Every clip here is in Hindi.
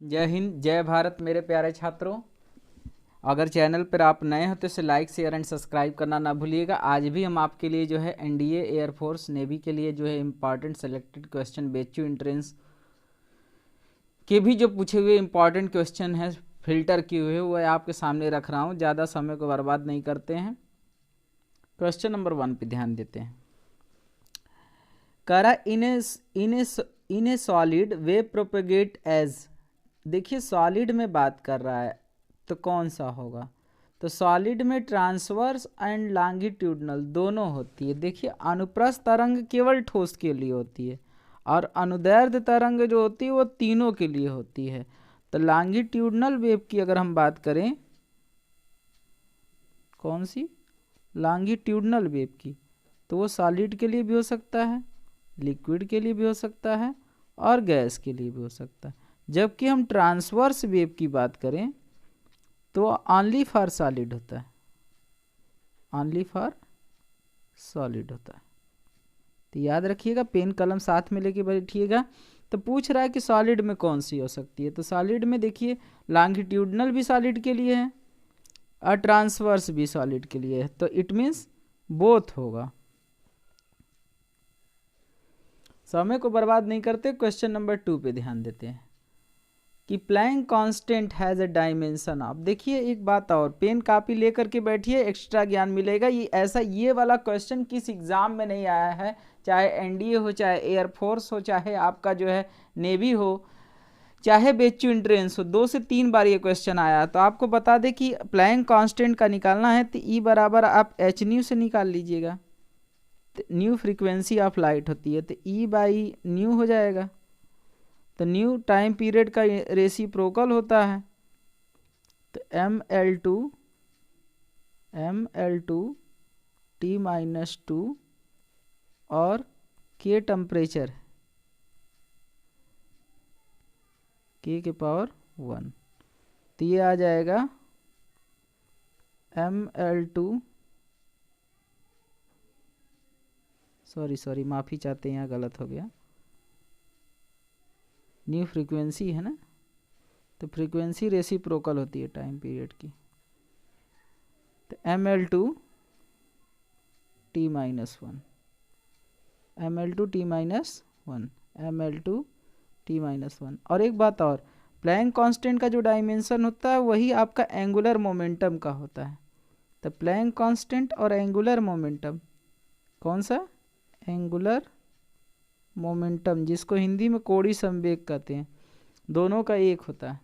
जय हिंद, जय भारत मेरे प्यारे छात्रों। अगर चैनल पर आप नए हो तो इसे लाइक, शेयर एंड सब्सक्राइब करना ना भूलिएगा। आज भी हम आपके लिए जो है एनडीए, एयरफोर्स, नेवी के लिए जो है इम्पॉर्टेंट सेलेक्टेड क्वेश्चन, बेचू एंट्रेंस के भी जो पूछे हुए इम्पॉर्टेंट क्वेश्चन हैं फिल्टर किए हुए, वह आपके सामने रख रहा हूँ। ज़्यादा समय को बर्बाद नहीं करते हैं। क्वेश्चन नंबर 1 पे ध्यान देते हैं। करा in a solid way propagate as. देखिए सॉलिड में बात कर रहा है तो कौन सा होगा? तो सॉलिड में ट्रांसवर्स एंड लॉन्गिट्यूडनल दोनों होती है। देखिए अनुप्रस्थ तरंग केवल ठोस के लिए होती है और अनुदैर्ध्य तरंग जो होती है वो तीनों के लिए होती है। तो लॉन्गिट्यूडनल वेव की अगर हम बात करें, कौन सी? लॉन्गिट्यूडनल वेव की, तो वो सॉलिड के लिए भी हो सकता है, लिक्विड के लिए भी हो सकता है और गैस के लिए भी हो सकता है। जबकि हम ट्रांसवर्स वेव की बात करें तो ओनली फॉर सॉलिड होता है, ओनली फॉर सॉलिड होता है। तो याद रखिएगा, पेन कलम साथ में लेके बैठिएगा। तो पूछ रहा है कि सॉलिड में कौन सी हो सकती है। तो सॉलिड में देखिए लॉन्गिट्यूडनल भी सॉलिड के लिए है और ट्रांसवर्स भी सॉलिड के लिए है, तो इट मीन्स बोथ होगा। समय को बर्बाद नहीं करते, क्वेश्चन नंबर 2 पे ध्यान देते हैं कि Planck constant has a dimension of. देखिए एक बात और, पेन कापी लेकर के बैठिए, एक्स्ट्रा ज्ञान मिलेगा। ये वाला क्वेश्चन किस एग्जाम में नहीं आया है, चाहे एनडीए हो, चाहे एयरफोर्स हो, चाहे आपका जो है नेवी हो, चाहे बेचू एंट्रेंस हो, 2 से 3 बार ये क्वेश्चन आया। तो आपको बता दें कि प्लैंक कांस्टेंट का निकालना है तो ई बराबर आप एच न्यू से निकाल लीजिएगा। न्यू फ्रीक्वेंसी ऑफ लाइट होती है तो ई बाई न्यू हो जाएगा। तो न्यू टाइम पीरियड का रेसिप्रोकल होता है, तो ml2 t-2 और k टेम्परेचर, k के पावर 1, तो ये आ जाएगा ml2, सॉरी माफ़ी चाहते हैं, यहाँ गलत हो गया। न्यू फ्रीक्वेंसी है ना, तो फ्रीक्वेंसी रेसिप्रोकल होती है टाइम पीरियड की। तो ml2 t-1, ml2 t-1, ml2 t-1। और एक बात और, प्लैंक कांस्टेंट का जो डायमेंशन होता है वही आपका एंगुलर मोमेंटम का होता है। तो प्लैंक कांस्टेंट और एंगुलर मोमेंटम, कौन सा? एंगुलर मोमेंटम, जिसको हिंदी में कोणीय संवेग कहते हैं, दोनों का एक होता है।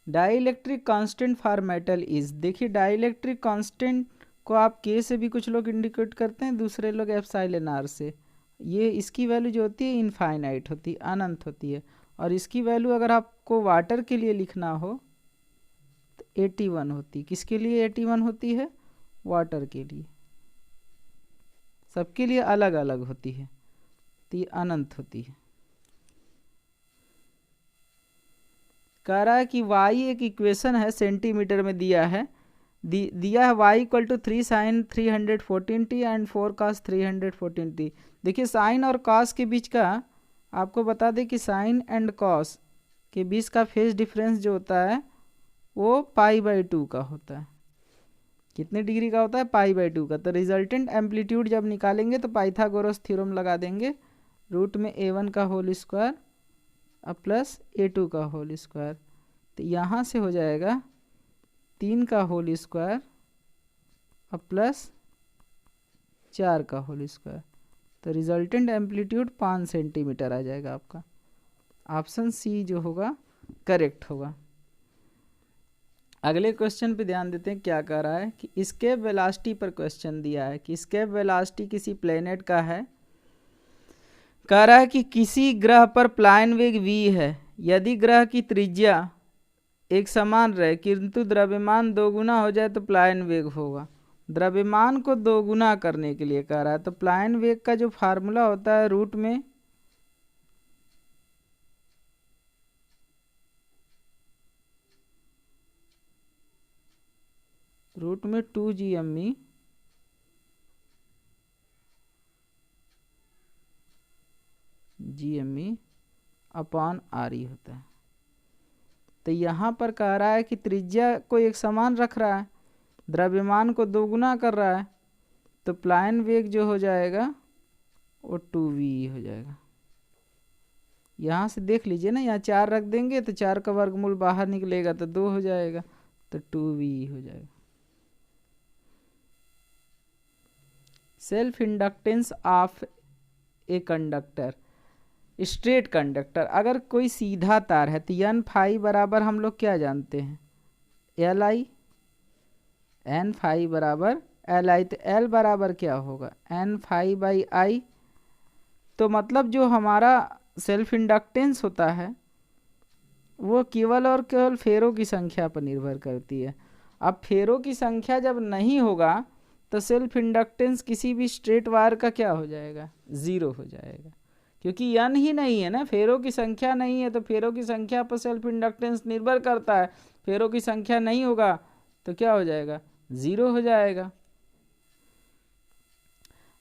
Dielectric constant for metal is. देखिए डाइलेक्ट्रिक कांस्टेंट को आप के से भी कुछ लोग इंडिकेट करते हैं, दूसरे लोग एप्सिलॉन आर से। ये इसकी वैल्यू जो होती है इनफाइनाइट होती है, अनंत होती है। और इसकी वैल्यू अगर आपको वाटर के लिए लिखना हो तो 81 होती है। किसके लिए 81 होती है? वाटर के लिए। सबके लिए अलग अलग होती है, तो ये अनंत होती है। कह रहा है कि y एक इक्वेशन है, सेंटीमीटर में दिया है, दिया है y equal to 3 sin 314t and 4 cos 314t। देखिए साइन और कॉस के बीच का आपको बता दें कि साइन एंड कॉस के बीच का फेज डिफरेंस जो होता है वो π/2 का होता है। कितने डिग्री का होता है? π/2 का। तो रिजल्टेंट एम्पलीट्यूड जब निकालेंगे तो पाइथागोरस थ्योरम लगा देंगे, रूट में a1 का होल स्क्वायर अब प्लस a2 का होल स्क्वायर। तो यहाँ से हो जाएगा 3 का होल स्क्वायर अब प्लस 4 का होल स्क्वायर। तो रिजल्टेंट एम्पलीट्यूड 5 सेंटीमीटर आ जाएगा आपका। ऑप्शन सी जो होगा करेक्ट होगा। अगले क्वेश्चन पे ध्यान देते हैं, क्या कह रहा है कि एस्केप वेलोसिटी पर क्वेश्चन दिया है कि एस्केप वेलोसिटी किसी प्लेनेट का है। कह रहा है कि किसी ग्रह पर प्लायन वेग v है, यदि ग्रह की त्रिज्या एक समान रहे किंतु द्रव्यमान दोगुना हो जाए तो प्लायन वेग होगा। द्रव्यमान को दोगुना करने के लिए कह रहा है, तो प्लायन वेग का जो फार्मूला होता है रूट में रूट में 2gme अपॉन आर ई होता है। तो यहाँ पर कह रहा है कि त्रिज्या को एक समान रख रहा है, द्रव्यमान को दोगुना कर रहा है, तो प्लायन वेग जो हो जाएगा वो 2v हो जाएगा। यहाँ से देख लीजिए ना, यहाँ 4 रख देंगे तो 4 का वर्गमूल बाहर निकलेगा तो 2 हो जाएगा, तो 2v हो जाएगा। Self inductance of a conductor, straight conductor. अगर कोई सीधा तार है तो एन फाई बराबर हम लोग क्या जानते हैं, एल आई, एन फाई बराबर एल आई, तो एल बराबर क्या होगा, एन फाई बाई आई। तो मतलब जो हमारा सेल्फ इंडक्टेंस होता है वो केवल और केवल फेरों की संख्या पर निर्भर करती है। अब फेरों की संख्या जब नहीं होगा तो सेल्फ इंडक्टेंस किसी भी स्ट्रेट वायर का क्या हो जाएगा, ज़ीरो हो जाएगा, क्योंकि एन ही नहीं है ना, फेरों की संख्या नहीं है, तो फेरों की संख्या पर सेल्फ इंडक्टेंस निर्भर करता है। फेरों की संख्या नहीं होगा तो क्या हो जाएगा, ज़ीरो हो जाएगा।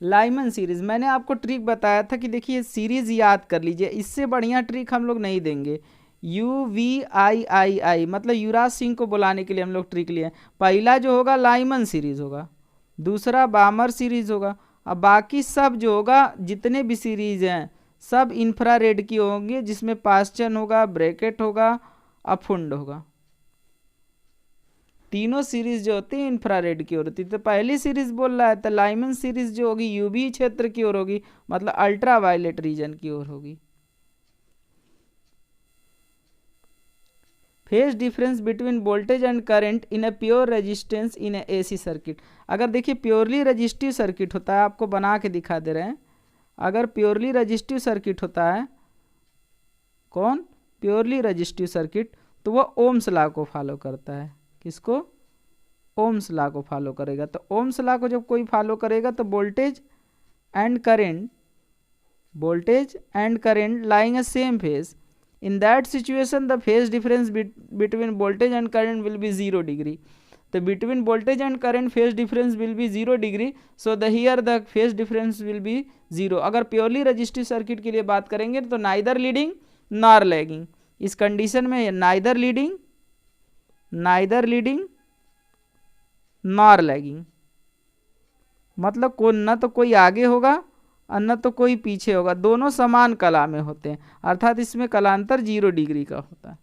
लाइमन सीरीज, मैंने आपको ट्रिक बताया था कि देखिए सीरीज याद कर लीजिए, इससे बढ़िया ट्रिक हम लोग नहीं देंगे। UVIII मतलब युवराज सिंह को बुलाने के लिए हम लोग ट्रिक लिए। पहला जो होगा लाइमन सीरीज होगा, दूसरा बामर सीरीज होगा, अब बाकी सब जो होगा जितने भी सीरीज हैं सब इंफ्रारेड की होंगी, जिसमें पास्चन होगा, ब्रैकेट होगा, अफुंड होगा। तीनों सीरीज जो होती है इंफ्रारेड की ओर होती है। तो पहली सीरीज बोल रहा है तो लाइमन सीरीज जो होगी यूवी क्षेत्र की ओर होगी, मतलब अल्ट्रा वायलेट रीजन की ओर होगी। Phase difference between voltage and current in a pure resistance in A AC circuit. अगर देखिए प्योरली रजिस्टिव सर्किट होता है, आपको बना के दिखा दे रहे हैं, अगर प्योरली रजिस्टिव सर्किट होता है, कौन, प्योरली रजिस्टिव सर्किट, तो वह ओम्स लॉ को फॉलो करता है। किसको, ओम्स लॉ को फॉलो करेगा। तो ओम्स लॉ को जब कोई फॉलो करेगा तो voltage and current lying A same phase, in that situation the phase difference between voltage and current will be 0 degree. So between voltage and current phase difference will be 0 degree, so the here the phase difference will be 0. अगर प्योरली रजिस्टिव सर्किट के लिए बात करेंगे तो नाइदर लीडिंग नॉर लैगिंग, इस कंडीशन में नाइदर लीडिंग नॉर लैगिंग, मतलब को न तो कोई आगे होगा और न तो कोई पीछे होगा, दोनों समान कला में होते हैं, अर्थात इसमें कलांतर 0 डिग्री का होता है।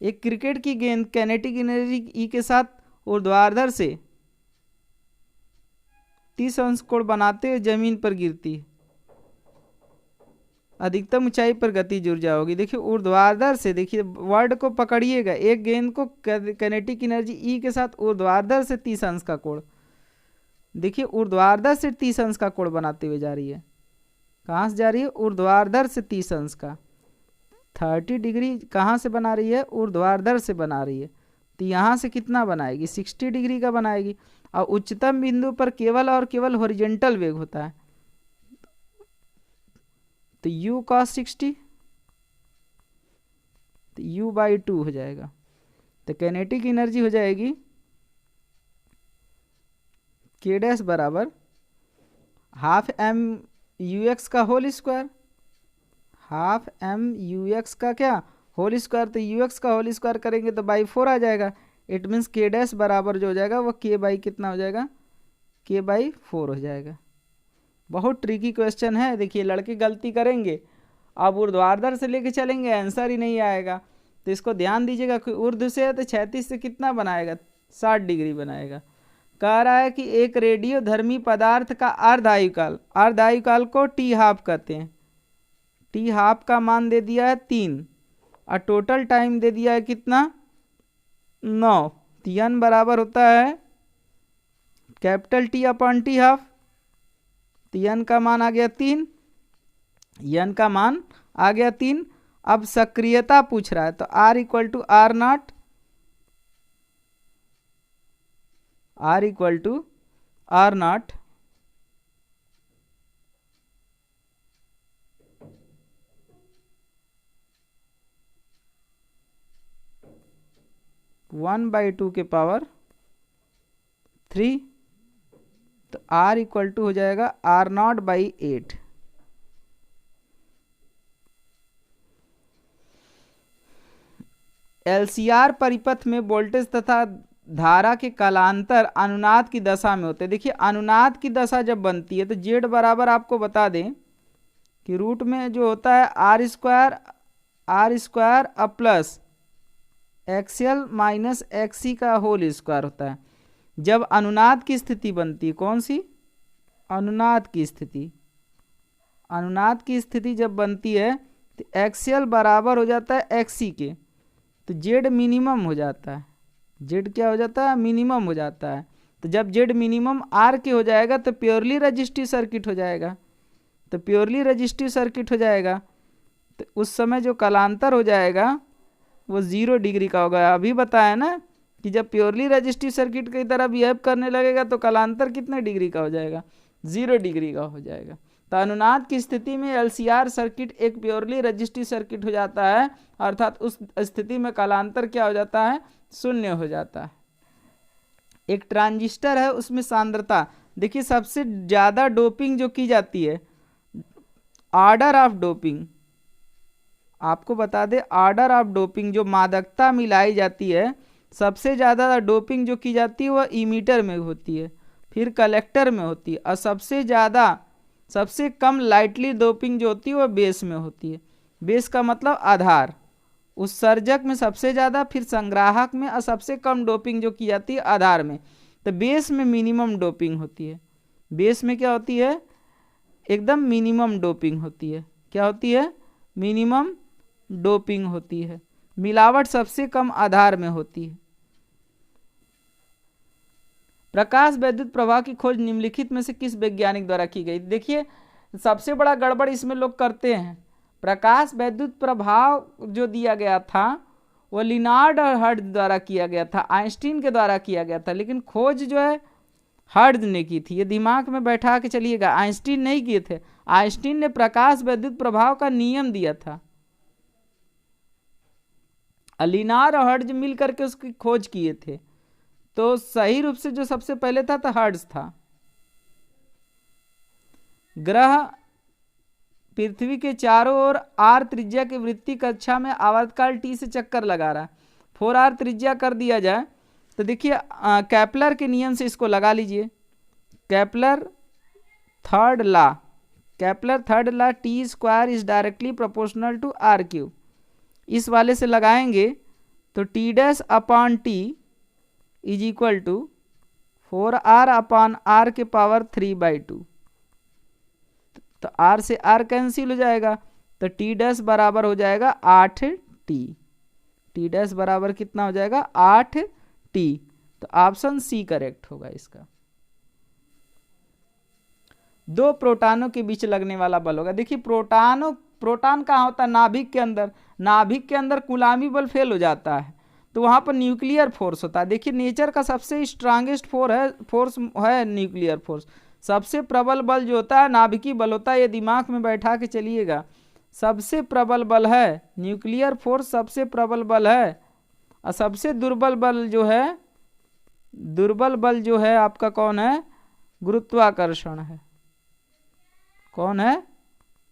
एक क्रिकेट की गेंद कैनेटिक एनर्जी ई के साथ ऊर्ध्वाधर से 30 अंश कोण बनाते हुए जमीन पर गिरती है, अधिकतम ऊंचाई पर गतिज ऊर्जा होगी। देखिए ऊर्ध्वाधर से, देखिए वर्ड को पकड़िएगा, एक गेंद को कैनेटिक एनर्जी ई के साथ ऊर्ध्वाधर से 30 अंश का कोण, देखिए ऊर्ध्वाधर से 30 अंश का कोण बनाते हुए जा रही है। कहाँ से जा रही है, ऊर्ध्वाधर से 30 अंश का, 30 डिग्री कहाँ से बना रही है, ऊर्ध्वाधर से बना रही है, तो यहाँ से कितना बनाएगी, 60 डिग्री का बनाएगी। और उच्चतम बिंदु पर केवल और केवल हॉरिजॉन्टल वेग होता है, तो u cos 60, तो u/2 हो जाएगा। तो कैनेटिक एनर्जी हो जाएगी k डैश बराबर हाफ एम यू एक्स का whole square, half M U X का क्या होल स्क्वायर, तो यू एक्स का होल स्क्वायर करेंगे तो बाई 4 आ जाएगा। इट मीन्स के डैश बराबर जो हो जाएगा वो के बाई कितना हो जाएगा, k/4 हो जाएगा। बहुत ट्रिकी क्वेश्चन है, देखिए लड़के गलती करेंगे, अब ऊर्ध्वाधर से लेके चलेंगे आंसर ही नहीं आएगा, तो इसको ध्यान दीजिएगा कि ऊर्ध्व से है तो 36 से कितना बनाएगा, 60 डिग्री बनाएगा। कह रहा है कि एक रेडियो धर्मी पदार्थ का अर्धायुकाल को टी हाफ कहते हैं, टी हाफ का मान दे दिया है 3 और टोटल टाइम दे दिया है कितना, 9, तो n बराबर होता है capital T upon T half, तो n का मान आ गया 3, n का मान आ गया 3। अब सक्रियता पूछ रहा है तो R equal to R naught, R equal to R naught one by 2 के पावर 3, तो R इक्वल टू हो जाएगा R नॉट बाई 8। एलसीआर परिपथ में वोल्टेज तथा धारा के कालांतर अनुनाद की दशा में होते हैं। देखिए अनुनाद की दशा जब बनती है तो जेड बराबर आपको बता दें कि रूट में जो होता है आर स्क्वायर अब प्लस एक्सएल माइनस एक्सी का होल स्क्वायर होता है। जब अनुनाद की स्थिति बनती है, कौन सी? अनुनाद की स्थिति। अनुनाद की स्थिति जब बनती है तो एक्सएल बराबर हो जाता है एक्सी के, तो जेड मिनिमम हो जाता है। जेड क्या हो जाता है? मिनिमम हो जाता है। तो जब जेड मिनिमम आर के हो जाएगा तो प्योरली रजिस्टिव सर्किट हो जाएगा। तो प्योरली रजिस्टिव सर्किट हो जाएगा तो उस समय जो कालांतर हो जाएगा वो 0 डिग्री का होगा। अभी बताया ना कि जब प्योरली रजिस्टिव सर्किट की तरह बिहेव करने लगेगा तो कालांतर कितने डिग्री का हो जाएगा? 0 डिग्री का हो जाएगा। तो अनुनाद की स्थिति में एलसीआर सर्किट एक प्योरली रजिस्टिव सर्किट हो जाता है, अर्थात उस स्थिति में कालांतर क्या हो जाता है? 0 हो जाता है। एक ट्रांजिस्टर है, उसमें सांद्रता देखिए सबसे ज़्यादा डोपिंग जो की जाती है, ऑर्डर ऑफ डोपिंग, आपको बता दें ऑर्डर ऑफ डोपिंग जो मादकता मिलाई जाती है, सबसे ज़्यादा डोपिंग जो की जाती है वह इमीटर में होती है, फिर कलेक्टर में होती है, और सबसे कम लाइटली डोपिंग जो होती है वह बेस में होती है। बेस का मतलब आधार, उत्सर्जक में सबसे ज़्यादा, फिर संग्राहक में, और सबसे कम डोपिंग जो की जाती है आधार में। तो बेस में मिनिमम डोपिंग होती है। बेस में क्या होती है? एकदम मिनिमम डोपिंग होती है। क्या होती है? मिनिमम डोपिंग होती है। मिलावट सबसे कम आधार में होती है। प्रकाश वैद्युत प्रभाव की खोज निम्नलिखित में से किस वैज्ञानिक द्वारा की गई? देखिए सबसे बड़ा गड़बड़ इसमें लोग करते हैं। प्रकाश वैद्युत प्रभाव जो दिया गया था वो लिनार्ड और हर्ट्ज द्वारा किया गया था, आइंस्टीन के द्वारा किया गया था, लेकिन खोज जो है हर्ट्ज ने की थी। ये दिमाग में बैठा के चलिएगा, आइंस्टीन नहीं किए थे। आइंस्टीन ने प्रकाश वैद्युत प्रभाव का नियम दिया था, लिनार्ड और हर्ट्ज मिल करके उसकी खोज किए थे। तो सही रूप से जो सबसे पहले था तो हर्ट्ज था। ग्रह पृथ्वी के चारों ओर आर त्रिज्या की वृत्ति कक्षा में आवर्तकाल टी से चक्कर लगा रहा है। 4r त्रिज्या कर दिया जाए तो देखिए कैपलर के नियम से इसको लगा लीजिए। Kepler third law T square is directly proportional to R cube. इस वाले से लगाएंगे तो T dash upon T is equal to 4r upon R के पावर 3/2। तो r से r कैंसिल हो जाएगा तो टी डैश बराबर हो जाएगा 8t। टी डैश बराबर कितना हो जाएगा? 8t। तो ऑप्शन सी करेक्ट होगा इसका। दो प्रोटॉनों के बीच लगने वाला बल होगा। देखिए प्रोटॉन कहाँ होता है? नाभिक के अंदर। नाभिक के अंदर कूलामी बल फेल हो जाता है तो वहाँ पर न्यूक्लियर फोर्स होता है। देखिए नेचर का सबसे स्ट्रांगेस्ट फोर्स है न्यूक्लियर फोर्स। सबसे प्रबल बल जो होता है नाभिकीय बल होता है। ये दिमाग में बैठा के चलिएगा, सबसे प्रबल बल है न्यूक्लियर फोर्स, सबसे प्रबल बल है। और सबसे दुर्बल बल जो है आपका कौन है? गुरुत्वाकर्षण है। कौन है?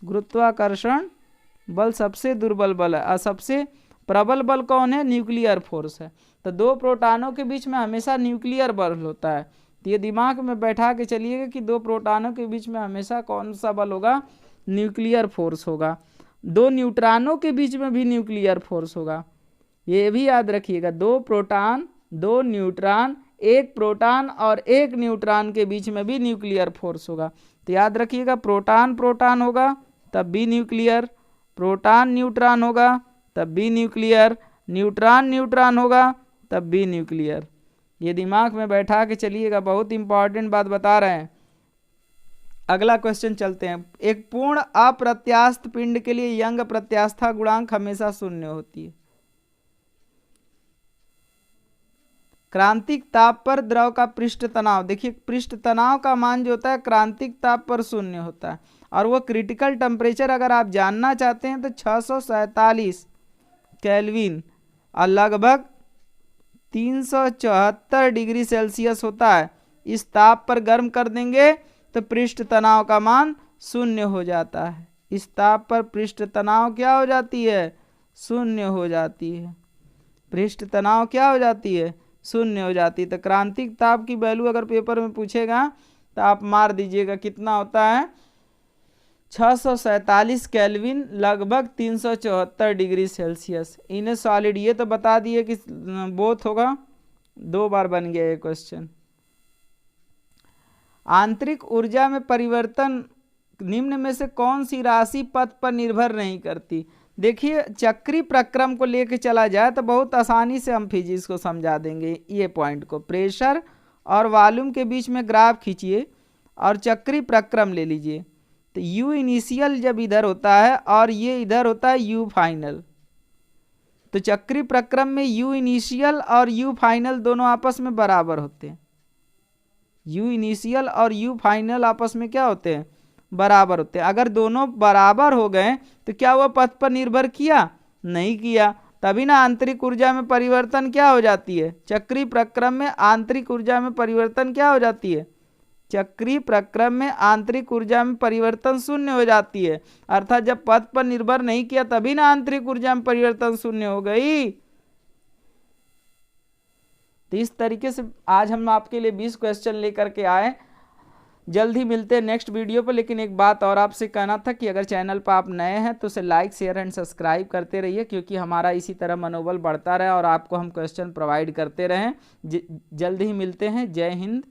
गुरुत्वाकर्षण बल सबसे दुर्बल बल है। और सबसे प्रबल बल कौन है? न्यूक्लियर फोर्स है। तो दो प्रोटॉनों के बीच में हमेशा न्यूक्लियर बल होता है। तो ये दिमाग में बैठा के चलिएगा कि दो प्रोटॉनों के बीच में हमेशा कौन सा बल होगा? न्यूक्लियर फोर्स होगा। दो न्यूट्रॉनों के बीच में भी न्यूक्लियर फोर्स होगा। ये भी याद रखिएगा, दो प्रोटॉन दो न्यूट्रॉन, एक प्रोटॉन और एक न्यूट्रॉन के बीच में भी न्यूक्लियर फोर्स होगा। तो याद रखिएगा, प्रोटॉन होगा तब भी न्यूक्लियर, प्रोटॉन न्यूट्रॉन होगा तब भी न्यूक्लियर, न्यूट्रॉन होगा तब भी न्यूक्लियर। ये दिमाग में बैठा के चलिएगा, बहुत इंपॉर्टेंट बात बता रहे हैं। अगला क्वेश्चन चलते हैं। एक पूर्ण अप्रत्यास्थ पिंड के लिए यंग प्रत्यास्थता गुणांक हमेशा 0 होती है। क्रांतिक ताप पर द्रव का पृष्ठ तनाव, देखिए पृष्ठ तनाव का मान जो होता है क्रांतिक ताप पर 0 होता है। और वो क्रिटिकल टेम्परेचर अगर आप जानना चाहते हैं तो 647 केल्विन और लगभग 374 डिग्री सेल्सियस होता है। इस ताप पर गर्म कर देंगे तो पृष्ठ तनाव का मान 0 हो जाता है। इस ताप पर पृष्ठ तनाव क्या हो जाती है? 0 हो जाती है। पृष्ठ तनाव क्या हो जाती है, शून्य हो जाती है। तो क्रांतिक ताप की वैल्यू अगर पेपर में पूछेगा तो आप मार दीजिएगा कितना होता है, 647 केल्विन, लगभग 374 डिग्री सेल्सियस। इन सॉलिड, ये तो बता दिए कि बोथ होगा, 2 बार बन गया ये क्वेश्चन। आंतरिक ऊर्जा में परिवर्तन निम्न में से कौन सी राशि पथ पर निर्भर नहीं करती। देखिए चक्रीय प्रक्रम को लेके चला जाए तो बहुत आसानी से हम फिजिक्स को समझा देंगे। ये पॉइंट को, प्रेशर और वॉल्यूम के बीच में ग्राफ खींचिए और चक्रीय प्रक्रम ले लीजिए। तो यू इनिशियल जब इधर होता है और ये इधर होता है यू फाइनल, तो चक्रीय प्रक्रम में यू इनिशियल और यू फाइनल दोनों आपस में बराबर होते हैं। यू इनिशियल और यू फाइनल आपस में क्या होते हैं, बराबर होते हैं। अगर दोनों बराबर हो गए तो क्या वह पथ पर निर्भर किया, नहीं किया, तभी ना आंतरिक ऊर्जा में परिवर्तन क्या हो जाती है, चक्रीय प्रक्रम में आंतरिक ऊर्जा में परिवर्तन क्या हो जाती है, चक्रीय प्रक्रम में आंतरिक ऊर्जा में परिवर्तन शून्य हो जाती है। अर्थात जब पथ पर निर्भर नहीं किया तभी ना आंतरिक ऊर्जा में परिवर्तन शून्य हो गई। तो इस तरीके से आज हम आपके लिए 20 क्वेश्चन लेकर के आए। जल्द ही मिलते हैं नेक्स्ट वीडियो पर। लेकिन एक बात और आपसे कहना था कि अगर चैनल पर आप नए हैं तो उसे लाइक, शेयर एंड सब्सक्राइब करते रहिए, क्योंकि हमारा इसी तरह मनोबल बढ़ता रहे और आपको हम क्वेश्चन प्रोवाइड करते रहें। जल्द ही मिलते हैं। जय हिंद,